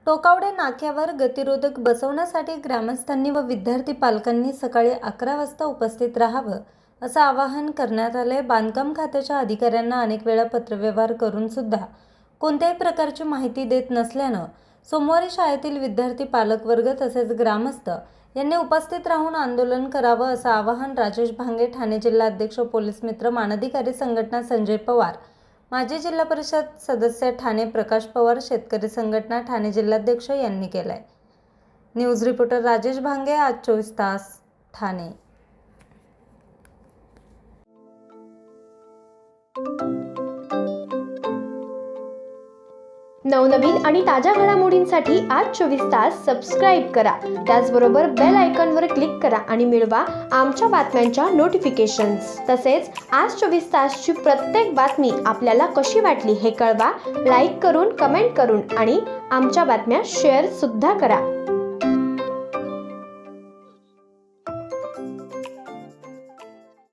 टोकावडे नाक्यावर गतिरोधक बसवण्यासाठी ग्रामस्थांनी व विद्यार्थी पालकांनी सकाळी 11 वाजता उपस्थित राहावं असं आवाहन करण्यात आले। बांधकाम खात्याच्या अधिकाऱ्यांना अनेक वेळा पत्रव्यवहार करून सुद्धा कोणत्याही प्रकारची माहिती देत नसल्यानं सोमवारी शाळेतील विद्यार्थी पालक वर्ग तसेच ग्रामस्थ यांनी उपस्थित राहून आंदोलन करावं असं आवाहन राजेश भांगे, ठाणे जिल्हा अध्यक्ष, पोलीस मित्र, मानधिकारी संघटना संजय पवार, माजी जिल्हा परिषद सदस्य ठाणे प्रकाश पवार, शेतकरी संघटना ठाणे जिल्हाध्यक्ष यांनी केलाय। न्यूज रिपोर्टर राजेश भांगे, आज 24 तास, ठाणे। नवनवीन आणि ताज्या घडामोडींसाठी आज 24 तास सबस्क्राईब करा। त्याचबरोबर बेल आयकॉनवर क्लिक करा आणि मिळवा आमच्या बातम्यांच्या नोटिफिकेशन्स। तसेच आज 24 तासची प्रत्येक बातमी आपल्याला कशी वाटली हे कळवा, लाईक करून, कमेंट करून आणि आमच्या बातम्या शेअर सुद्धा करा।